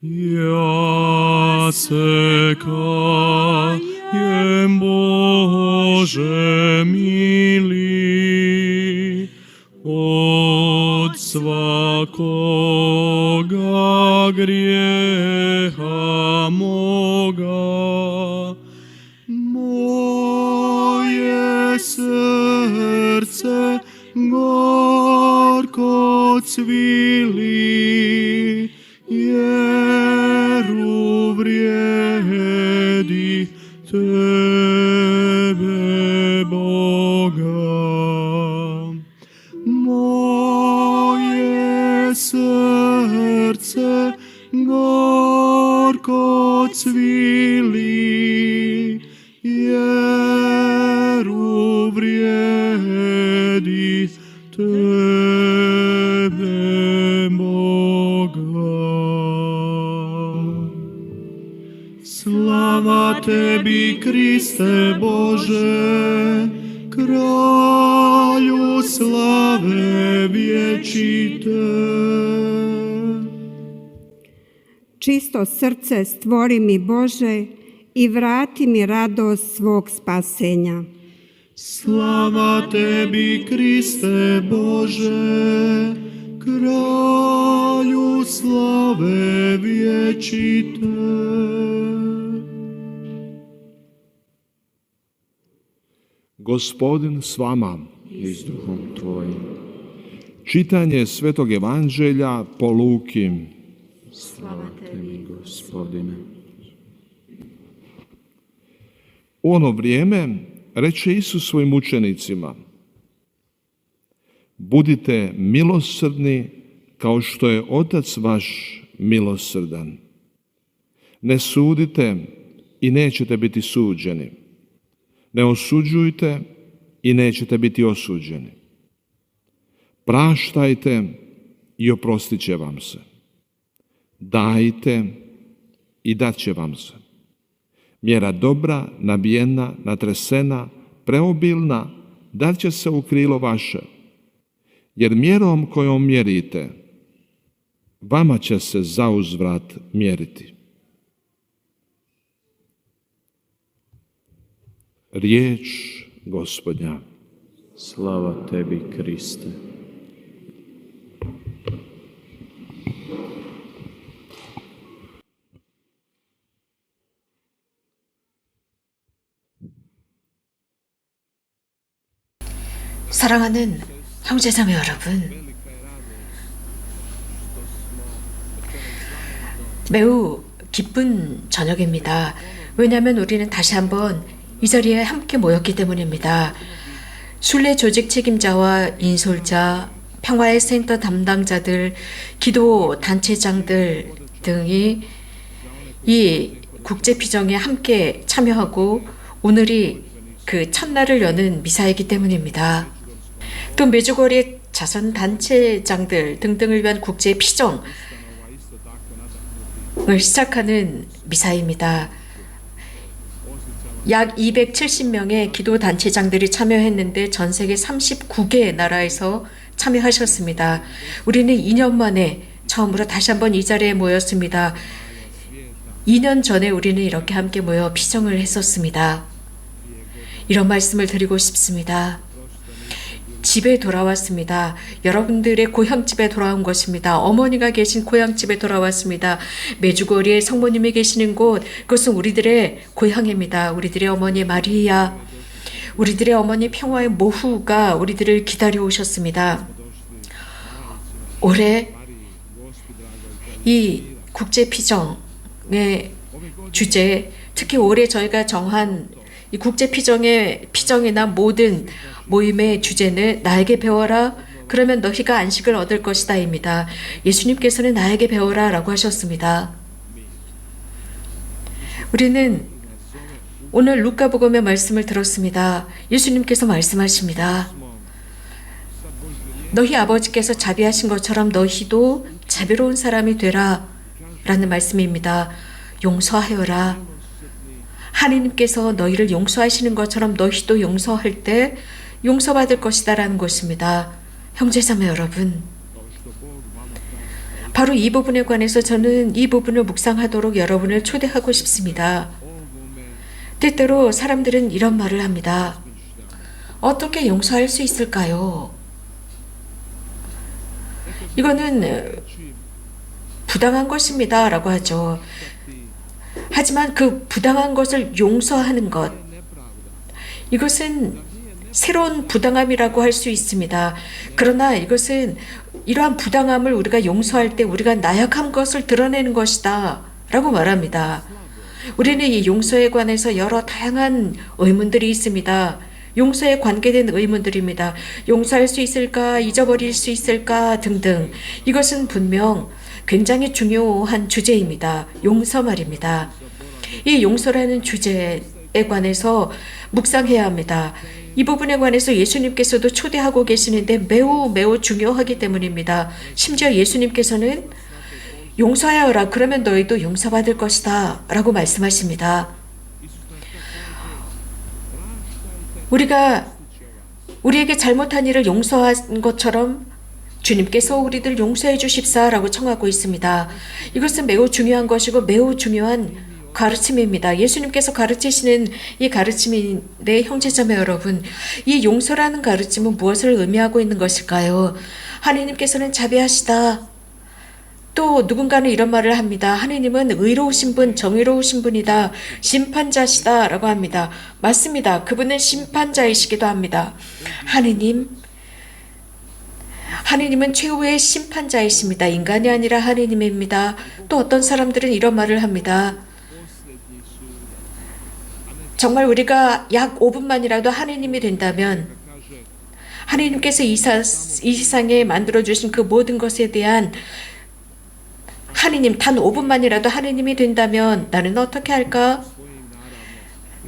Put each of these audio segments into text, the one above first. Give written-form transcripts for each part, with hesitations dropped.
Jasekajem Bože mili, od svakoga grijeha moga. Moje srce gorko cvili, jer uvrijedi tebe, Boga. Moje srce gorko cvili, jer uvrijedi tebe, Boga. Slava tebi, Kriste Bože, kralju slave vječite. Čisto srce stvori mi, Bože, i vrati mi radost svog spasenja. Slava tebi, Kriste Bože, kralju slave vječite. Gospodin s vama. I s duhom tvojim. Čitanje Svetog Evanđelja po Luki. Slava tebi, Gospodine. U ono vrijeme reče Isus svojim učenicima: budite milosrdni kao što je Otac vaš milosrdan. Ne sudite i nećete biti suđeni. Ne osuđujte i nećete biti osuđeni. Praštajte i oprostit će vam se. Dajte i dat će vam se. Mjera dobra, nabijena, natresena, preobilna, dat će se u krilo vaše. Jer mjerom kojom mjerite, vama će se zauzvrat mjeriti. Riječ Gospodnja. Slava tebi, Kriste. 사랑하는 형제자매 여러분, 매우 기쁜 저녁입니다. 왜냐하면 우리는 다시 한번 이 자리에 함께 모였기 때문입니다. 순례 조직 책임자와 인솔자, 평화의 센터 담당자들, 기도 단체장들 등이 이 국제피정에 함께 참여하고 오늘이 그 첫날을 여는 미사이기 때문입니다. 또 메주거리 자선단체장들 등등을 위한 국제피정을 시작하는 미사입니다. 약 270명의 기도단체장들이 참여했는데 전 세계 39개 나라에서 참여하셨습니다. 우리는 2년 만에 처음으로 다시 한번 이 자리에 모였습니다. 2년 전에 우리는 이렇게 함께 모여 피정을 했었습니다. 이런 말씀을 드리고 싶습니다. 집에 돌아왔습니다. 여러분들의 고향집에 돌아온 것입니다. 어머니가 계신 고향집에 돌아왔습니다. 메주거리에 성모님이 계시는 곳, 그것은 우리들의 고향입니다. 우리들의 어머니 마리아, 우리들의 어머니 평화의 모후가 우리들을 기다려 오셨습니다. 올해 이 국제피정의 주제, 특히 올해 저희가 정한 이 국제피정의 피정이나 모든 모임의 주제는 나에게 배워라, 그러면 너희가 안식을 얻을 것이다 입니다. 예수님께서는 나에게 배워라 라고 하셨습니다. 우리는 오늘 루카복음의 말씀을 들었습니다. 예수님께서 말씀하십니다. 너희 아버지께서 자비하신 것처럼 너희도 자비로운 사람이 되라 라는 말씀입니다. 용서하여라. 하나님께서 너희를 용서하시는 것처럼 너희도 용서할 때 용서받을 것이다 라는 것입니다. 형제자매 여러분, 바로 이 부분에 관해서 저는 이 부분을 묵상하도록 여러분을 초대하고 싶습니다. 때때로 사람들은 이런 말을 합니다. 어떻게 용서할 수 있을까요? 이거는 부당한 것입니다 라고 하죠. 하지만 그 부당한 것을 용서하는 것, 이것은 새로운 부당함이라고 할 수 있습니다. 그러나 이것은 이러한 부당함을 우리가 용서할 때 우리가 나약한 것을 드러내는 것이다 라고 말합니다. 우리는 이 용서에 관해서 여러 다양한 의문들이 있습니다. 용서에 관계된 의문들입니다. 용서할 수 있을까? 잊어버릴 수 있을까? 등등. 이것은 분명 굉장히 중요한 주제입니다. 용서 말입니다. 이 용서라는 주제에 관해서 묵상해야 합니다. 이 부분에 관해서 예수님께서도 초대하고 계시는데 매우 중요하기 때문입니다. 심지어 예수님께서는 용서하여라. 그러면 너희도 용서받을 것이다 라고 말씀하십니다. 우리가 우리에게 잘못한 일을 용서한 것처럼 주님께서 우리들 용서해 주십사 라고 청하고 있습니다. 이것은 매우 중요한 것이고 매우 중요한 가르침입니다. 예수님께서 가르치시는 이 가르침인데 형제자매 여러분, 이 용서라는 가르침은 무엇을 의미하고 있는 것일까요? 하나님께서는 자비하시다. 또 누군가는 이런 말을 합니다. 하느님은 의로우신 분, 정의로우신 분이다. 심판자시다 라고 합니다. 맞습니다. 그분은 심판자이시기도 합니다. 하느님은 최후의 심판자이십니다. 인간이 아니라 하느님입니다. 또 어떤 사람들은 이런 말을 합니다. 정말 우리가 약 5분만이라도 하느님이 된다면 하느님께서 이 세상에 만들어주신 그 모든 것에 대한 하느님, 단 5분만이라도 하느님이 된다면 나는 어떻게 할까?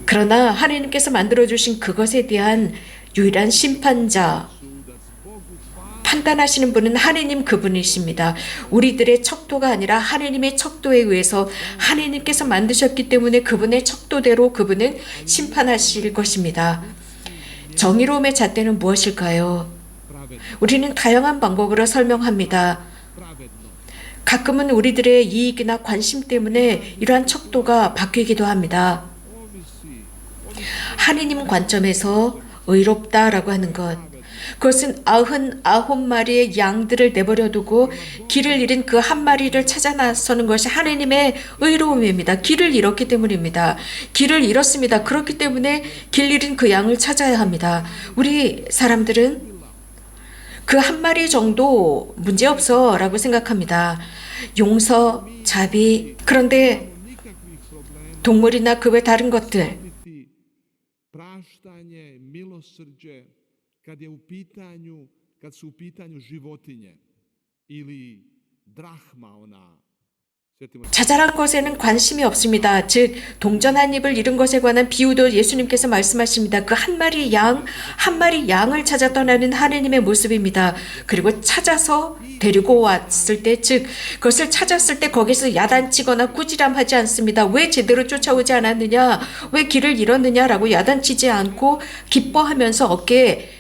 그러나 하느님께서 만들어주신 그것에 대한 유일한 심판자, 판단하시는 분은 하느님 그분이십니다. 우리들의 척도가 아니라 하느님의 척도에 의해서 하느님께서 만드셨기 때문에 그분의 척도대로 그분은 심판하실 것입니다. 정의로움의 잣대는 무엇일까요? 우리는 다양한 방법으로 설명합니다. 가끔은 우리들의 이익이나 관심 때문에 이러한 척도가 바뀌기도 합니다. 하느님 관점에서 의롭다라고 하는 것, 그것은 99마리의 양들을 내버려 두고 길을 잃은 그 한 마리를 찾아 나서는 것이 하느님의 의로움입니다. 길을 잃었기 때문입니다. 길을 잃었습니다. 그렇기 때문에 길 잃은 그 양을 찾아야 합니다. 우리 사람들은 그 한 마리 정도 문제없어 라고 생각합니다. 용서, 자비, 그런데 동물이나 그 외 다른 것들, praštanje, milosrđe kad su u pitanju životinje ili drahma ona. 자잘한 것에는 관심이 없습니다. 즉 동전 한 입을 잃은 것에 관한 비유도 예수님께서 말씀하십니다. 그 한 마리 양을 찾아 떠나는 하느님의 모습입니다. 그리고 찾아서 데리고 왔을 때, 즉 그것을 찾았을 때 거기서 야단치거나 꾸지람하지 않습니다. 왜 제대로 쫓아오지 않았느냐, 왜 길을 잃었느냐라고 야단치지 않고 기뻐하면서 어깨에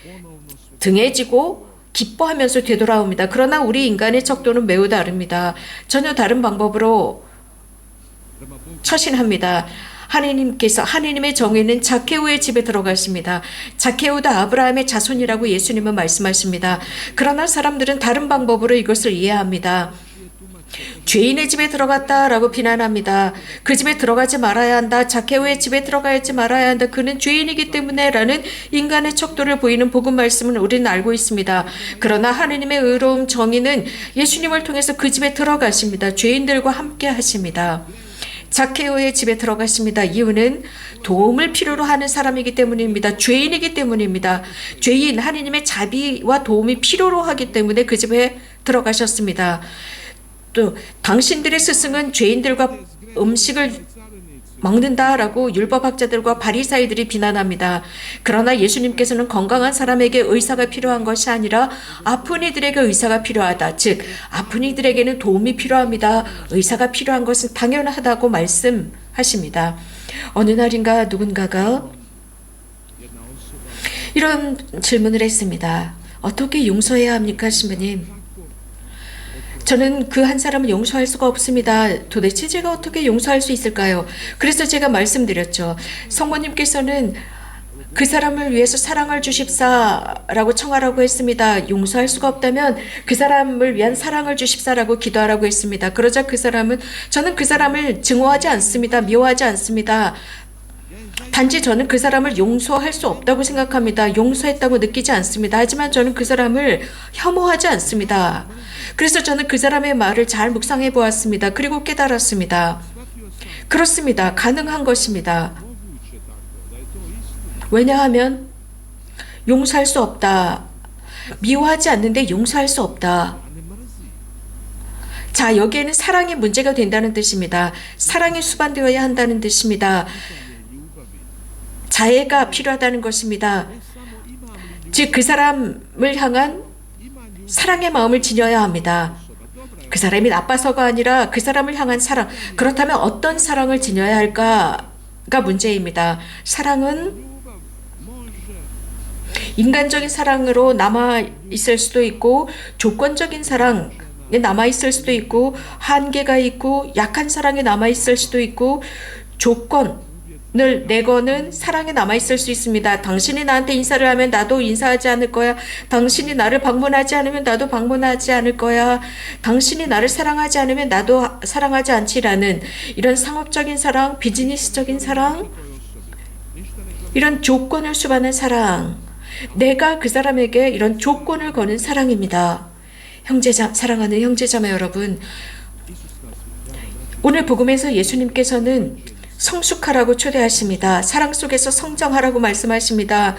등에 지고 기뻐하면서 되돌아옵니다. 그러나 우리 인간의 척도는 매우 다릅니다. 전혀 다른 방법으로 처신합니다. 하느님의 정의는 자케오의 집에 들어가십니다. 자케오도 아브라함의 자손이라고 예수님은 말씀하십니다. 그러나 사람들은 다른 방법으로 이것을 이해합니다. 죄인의 집에 들어갔다라고 비난합니다. 그 집에 들어가지 말아야 한다. 자케오의 집에 들어가지 말아야 한다. 그는 죄인이기 때문에 라는 인간의 척도를 보이는 복음 말씀은 우리는 알고 있습니다. 그러나 하느님의 의로움 정의는 예수님을 통해서 그 집에 들어가십니다. 죄인들과 함께 하십니다. 자케오의 집에 들어갔습니다. 이유는 도움을 필요로 하는 사람이기 때문입니다. 죄인이기 때문입니다. 죄인, 하느님의 자비와 도움이 필요로 하기 때문에 그 집에 들어가셨습니다. 또 당신들의 스승은 죄인들과 음식을 먹는다라고 율법학자들과 바리사이들이 비난합니다. 그러나 예수님께서는 건강한 사람에게 의사가 필요한 것이 아니라 아픈 이들에게 의사가 필요하다. 즉 아픈 이들에게는 도움이 필요합니다. 의사가 필요한 것은 당연하다고 말씀하십니다. 어느 날인가 누군가가 이런 질문을 했습니다. 어떻게 용서해야 합니까, 신부님? 저는 그 한 사람을 용서할 수가 없습니다. 도대체 제가 어떻게 용서할 수 있을까요? 그래서 제가 말씀드렸죠. 성모님께서는 그 사람을 위해서 사랑을 주십사라고 청하라고 했습니다. 용서할 수가 없다면 그 사람을 위한 사랑을 주십사라고 기도하라고 했습니다. 그러자 그 사람은, 저는 그 사람을 증오하지 않습니다. 미워하지 않습니다. 단지 저는 그 사람을 용서할 수 없다고 생각합니다. 용서했다고 느끼지 않습니다. 하지만 저는 그 사람을 혐오하지 않습니다. 그래서 저는 그 사람의 말을 잘 묵상해 보았습니다. 그리고 깨달았습니다. 그렇습니다. 가능한 것입니다. 왜냐하면 용서할 수 없다. 미워하지 않는데 용서할 수 없다. 자, 여기에는 사랑이 문제가 된다는 뜻입니다. 사랑이 수반되어야 한다는 뜻입니다. 자애가 필요하다는 것입니다. 즉, 그 사람을 향한 사랑의 마음을 지녀야 합니다. 그 사람이 나빠서가 아니라 그 사람을 향한 사랑. 그렇다면 어떤 사랑을 지녀야 할까가 문제입니다. 사랑은 인간적인 사랑으로 남아있을 수도 있고, 조건적인 사랑에 남아있을 수도 있고, 한계가 있고, 약한 사랑에 남아있을 수도 있고, 조건을 내거는 사랑에 남아있을 수 있습니다. 당신이 나한테 인사를 하면 나도 인사하지 않을 거야. 당신이 나를 방문하지 않으면 나도 방문하지 않을 거야. 당신이 나를 사랑하지 않으면 나도 사랑하지 않지라는 이런 상업적인 사랑, 비즈니스적인 사랑, 이런 조건을 수반한 사랑, 내가 그 사람에게 이런 조건을 거는 사랑입니다. 사랑하는 형제자매 여러분, 오늘 복음에서 예수님께서는 성숙하라고 초대하십니다. 사랑 속에서 성장하라고 말씀하십니다.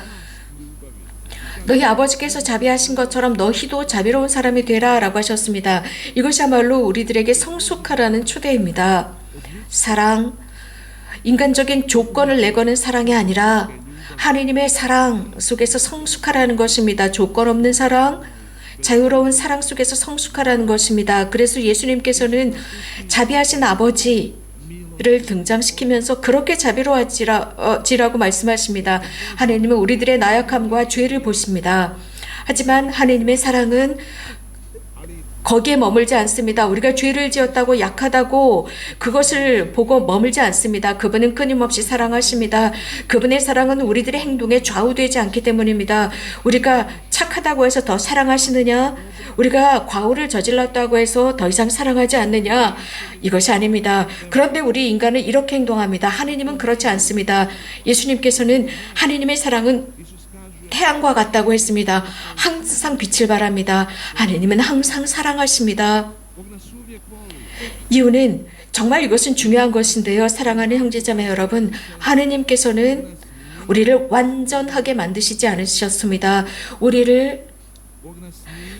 너희 아버지께서 자비하신 것처럼 너희도 자비로운 사람이 되라 라고 하셨습니다. 이것이야말로 우리들에게 성숙하라는 초대입니다. 사랑, 인간적인 조건을 내거는 사랑이 아니라 하느님의 사랑 속에서 성숙하라는 것입니다. 조건 없는 사랑, 자유로운 사랑 속에서 성숙하라는 것입니다. 그래서 예수님께서는 자비하신 아버지를 등장시키면서 그렇게 자비로워지라고 말씀하십니다. 하느님은 우리들의 나약함과 죄를 보십니다. 하지만 하느님의 사랑은 거기에 머물지 않습니다. 우리가 죄를 지었다고 약하다고 그것을 보고 머물지 않습니다. 그분은 끊임없이 사랑하십니다. 그분의 사랑은 우리들의 행동에 좌우되지 않기 때문입니다. 우리가 착하다고 해서 더 사랑하시느냐? 우리가 과오를 저질렀다고 해서 더 이상 사랑하지 않느냐? 이것이 아닙니다. 그런데 우리 인간은 이렇게 행동합니다. 하느님은 그렇지 않습니다. 예수님께서는 하느님의 사랑은 태양과 같다고 했습니다. 항상 빛을 발합니다. 하느님은 항상 사랑하십니다. 이유는 정말 이것은 중요한 것인데요. 사랑하는 형제자매 여러분, 하느님께서는 우리를 완전하게 만드시지 않으셨습니다. 우리를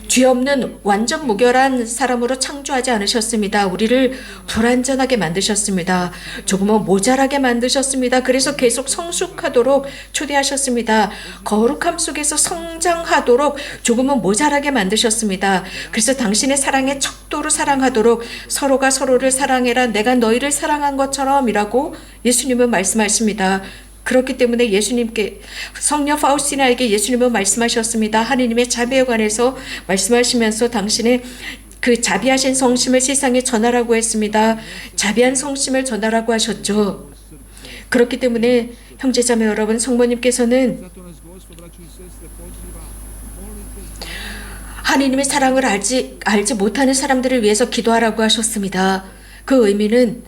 죄 없는 완전 무결한 사람으로 창조하지 않으셨습니다. 우리를 불완전하게 만드셨습니다. 조금은 모자라게 만드셨습니다. 그래서 계속 성숙하도록 초대하셨습니다. 거룩함 속에서 성장하도록 조금은 모자라게 만드셨습니다. 그래서 당신의 사랑에 척도로 사랑하도록 서로가 서로를 사랑해라. 내가 너희를 사랑한 것처럼 이라고 예수님은 말씀하십니다. 그렇기 때문에 예수님께 성녀 파우스티나에게 예수님은 말씀하셨습니다. 하느님의 자비에 관해서 말씀하시면서 당신의 그 자비하신 성심을 세상에 전하라고 했습니다. 자비한 성심을 전하라고 하셨죠. 그렇기 때문에 형제자매 여러분, 성모님께서는 하느님의 사랑을 알지 못하는 사람들을 위해서 기도하라고 하셨습니다. 그 의미는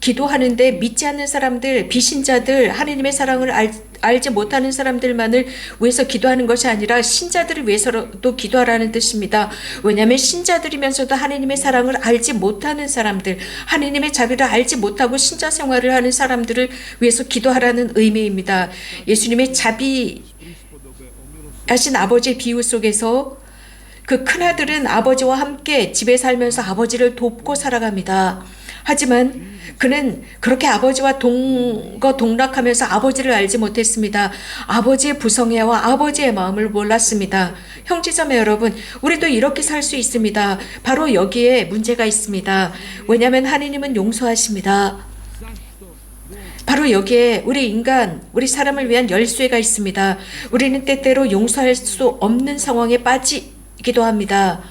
기도하는데 믿지 않는 사람들, 비신자들, 하느님의 사랑을 알지 못하는 사람들만을 위해서 기도하는 것이 아니라 신자들을 위해서도 기도하라는 뜻입니다. 왜냐하면 신자들이면서도 하느님의 사랑을 알지 못하는 사람들, 하느님의 자비를 알지 못하고 신자 생활을 하는 사람들을 위해서 기도하라는 의미입니다. 예수님의 자비하신 아버지의 비유 속에서 그 큰아들은 아버지와 함께 집에 살면서 아버지를 돕고 살아갑니다. 하지만 그는 그렇게 아버지와 동거동락하면서 아버지를 알지 못했습니다. 아버지의 부성애와 아버지의 마음을 몰랐습니다. 형제자매 여러분, 우리도 이렇게 살 수 있습니다. 바로 여기에 문제가 있습니다. 왜냐하면 하느님은 용서하십니다. 바로 여기에 우리 사람을 위한 열쇠가 있습니다. 우리는 때때로 용서할 수 없는 상황에 빠지기도 합니다.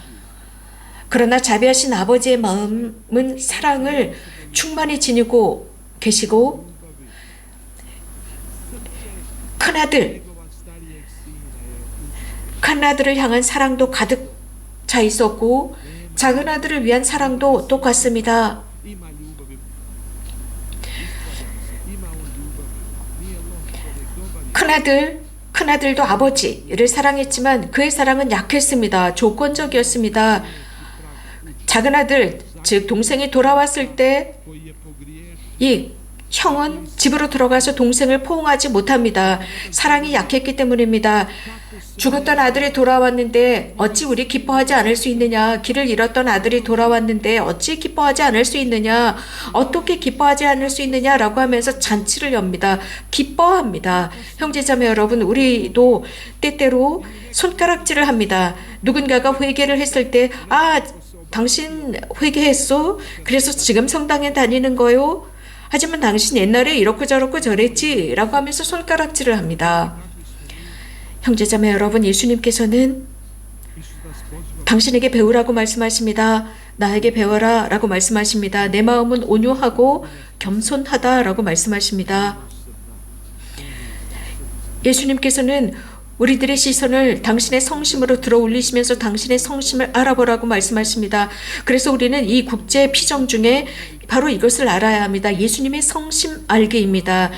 그러나 자비하신 아버지의 마음은 사랑을 충만히 지니고 계시고 큰 아들을 향한 사랑도 가득 차 있었고 작은 아들을 위한 사랑도 똑같습니다. 큰아들도 아버지를 사랑했지만 그의 사랑은 약했습니다. 조건적이었습니다. 작은 아들, 즉 동생이 돌아왔을 때 이 형은 집으로 들어가서 동생을 포옹하지 못합니다. 사랑이 약했기 때문입니다. 죽었던 아들이 돌아왔는데 어찌 우리 기뻐하지 않을 수 있느냐? 길을 잃었던 아들이 돌아왔는데 어찌 기뻐하지 않을 수 있느냐? 어떻게 기뻐하지 않을 수 있느냐라고 하면서 잔치를 엽니다. 기뻐합니다. 형제자매 여러분, 우리도 때때로 손가락질을 합니다. 누군가가 회개를 했을 때 당신 회개했어? 그래서 지금 성당에 다니는 거요? 하지만 당신 옛날에 이렇고 저렇고 저랬지? 라고 하면서 손가락질을 합니다. 형제자매 여러분, 예수님께서는 당신에게 배우라고 말씀하십니다. 나에게 배워라 라고 말씀하십니다. 내 마음은 온유하고 겸손하다 라고 말씀하십니다. 예수님께서는 우리들의 시선을 당신의 성심으로 들어 올리시면서 당신의 성심을 알아보라고 말씀하십니다. 그래서 우리는 이 국제 피정 중에 바로 이것을 알아야 합니다. 예수님의 성심 알기입니다.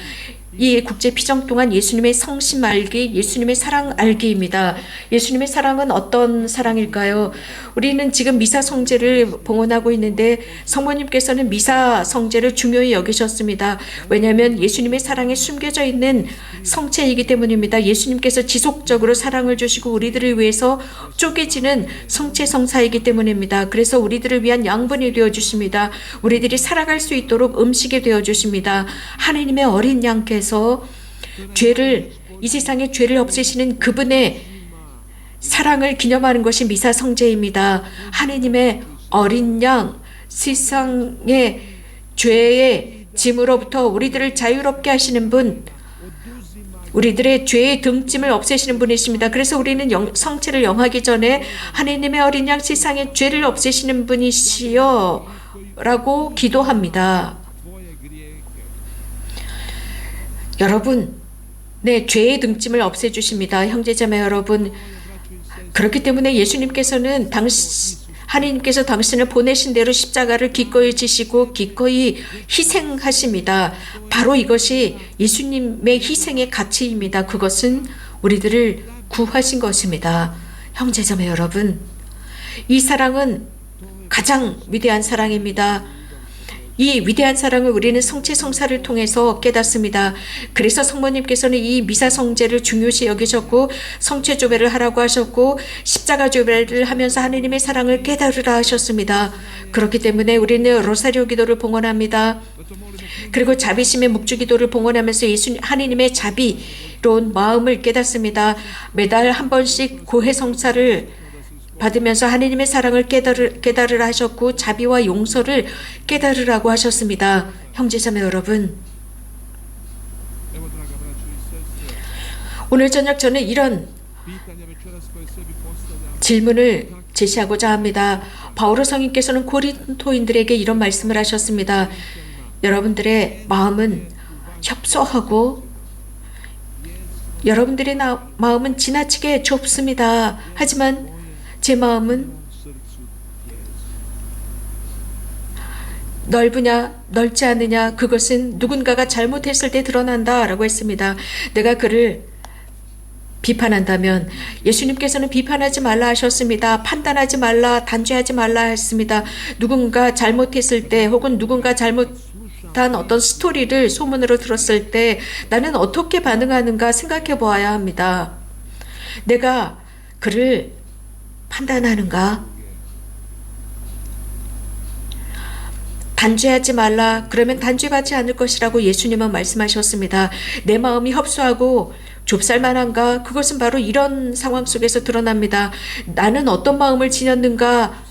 이 국제 피정 동안 예수님의 성심 알기, 예수님의 사랑 알기입니다. 예수님의 사랑은 어떤 사랑일까요? 우리는 지금 미사 성제를 봉헌하고 있는데 성모님께서는 미사 성제를 중요히 여기셨습니다. 왜냐하면 예수님의 사랑에 숨겨져 있는 성체이기 때문입니다. 예수님께서 지속적으로 사랑을 주시고 우리들을 위해서 쪼개지는 성체 성사이기 때문입니다. 그래서 우리들을 위한 양분이 되어 주십니다. 우리들이 살아갈 수 있도록 음식이 되어 주십니다. 하나님의 어린 양께서 이 세상의 죄를 없애시는 그분의 사랑을 기념하는 것이 미사 성제입니다. 하나님의 어린 양, 세상의 죄의 짐으로부터 우리들을 자유롭게 하시는 분, 우리들의 죄의 등짐을 없애시는 분이십니다. 그래서 우리는 성체를 영하기 전에 하나님의 어린 양, 세상의 죄를 없애시는 분이시여 라고 기도합니다. 여러분, 네, 죄의 등짐을 없애주십니다. 형제자매 여러분, 그렇기 때문에 예수님께서는 하나님께서 당신을 보내신 대로 십자가를 기꺼이 지시고 기꺼이 희생하십니다. 바로 이것이 예수님의 희생의 가치입니다. 그것은 우리들을 구하신 것입니다. 형제자매 여러분, 이 사랑은 가장 위대한 사랑입니다. 이 위대한 사랑을 우리는 성체 성사를 통해서 깨닫습니다. 그래서 성모님께서는 이 미사 성제를 중요시 여기셨고 성체 조배를 하라고 하셨고 십자가 조배를 하면서 하느님의 사랑을 깨달으라 하셨습니다. 그렇기 때문에 우리는 로사리오 기도를 봉헌합니다. 그리고 자비심의 묵주 기도를 봉헌하면서 하느님의 자비로운 마음을 깨닫습니다. 매달 한 번씩 고해 성사를 받으면서 하나님의 사랑을 깨달으라 하셨고 자비와 용서를 깨달으라고 하셨습니다. 형제자매 여러분, 오늘 저녁 저는 이런 질문을 제시하고자 합니다. 바오로 성인께서는 고린토인들에게 이런 말씀을 하셨습니다. 여러분들의 마음은 협소하고 여러분들의 마음은 지나치게 좁습니다. 하지만 제 마음은 넓으냐 넓지 않느냐 그것은 누군가가 잘못했을 때 드러난다 라고 했습니다. 내가 그를 비판한다면 예수님께서는 비판하지 말라 하셨습니다. 판단하지 말라, 단죄하지 말라 했습니다. 누군가 잘못했을 때 혹은 누군가 잘못한 어떤 스토리를 소문으로 들었을 때 나는 어떻게 반응하는가 생각해 보아야 합니다. 내가 그를 판단하는가? 단죄하지 말라. 그러면 단죄받지 않을 것이라고 예수님은 말씀하셨습니다. 내 마음이 협소하고 좁쌀만한가? 그것은 바로 이런 상황 속에서 드러납니다. 나는 어떤 마음을 지녔는가?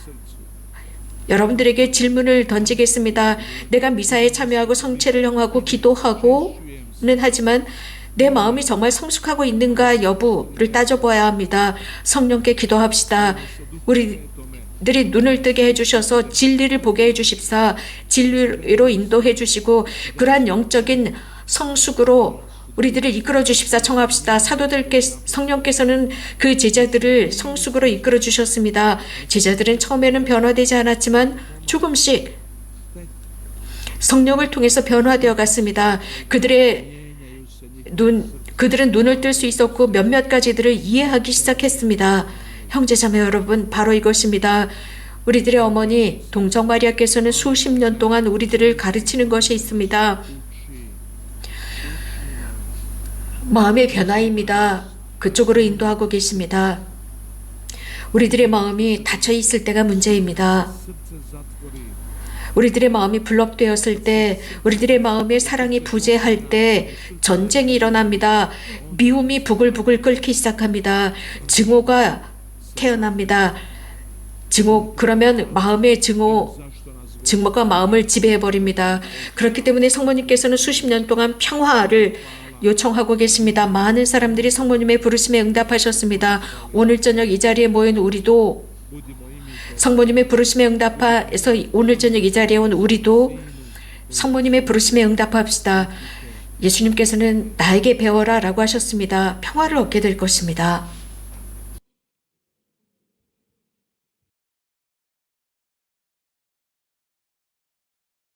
여러분들에게 질문을 던지겠습니다. 내가 미사에 참여하고 성체를 형하고 기도하고는 하지만 내 마음이 정말 성숙하고 있는가 여부를 따져보아야 합니다. 성령께 기도합시다. 우리 들이 눈을 뜨게 해주셔서 진리를 보게 해주십사 진리로 인도해 주시고 그러한 영적인 성숙으로 우리들을 이끌어 주십사 청합시다. 성령께서는 그 제자들을 성숙으로 이끌어 주셨습니다. 제자들은 처음에는 변화되지 않았지만 조금씩 성령을 통해서 변화되어 갔습니다. 그들은 눈을 뜰 수 있었고 몇몇 가지들을 이해하기 시작했습니다. 형제자매 여러분, 바로 이것입니다. 우리들의 어머니 동정 마리아께서는 수십 년 동안 우리들을 가르치는 것이 있습니다. 마음의 변화입니다. 그쪽으로 인도하고 계십니다. 우리들의 마음이 닫혀 있을 때가 문제입니다. 우리들의 마음이 블록되었을 때, 우리들의 마음에 사랑이 부재할 때 전쟁이 일어납니다. 미움이 부글부글 끓기 시작합니다. 증오가 태어납니다. 그러면 마음의 증오가 마음을 지배해버립니다. 그렇기 때문에 성모님께서는 수십 년 동안 평화를 요청하고 계십니다. 많은 사람들이 성모님의 부르심에 응답하셨습니다. 오늘 저녁 이 자리에 모인 우리도 성모님의 부르심에 응답해서 오늘 저녁 이 자리에 온 우리도 성모님의 부르심에 응답합시다. 예수님께서는 나에게 배워라 라고 하셨습니다. 평화를 얻게 될 것입니다.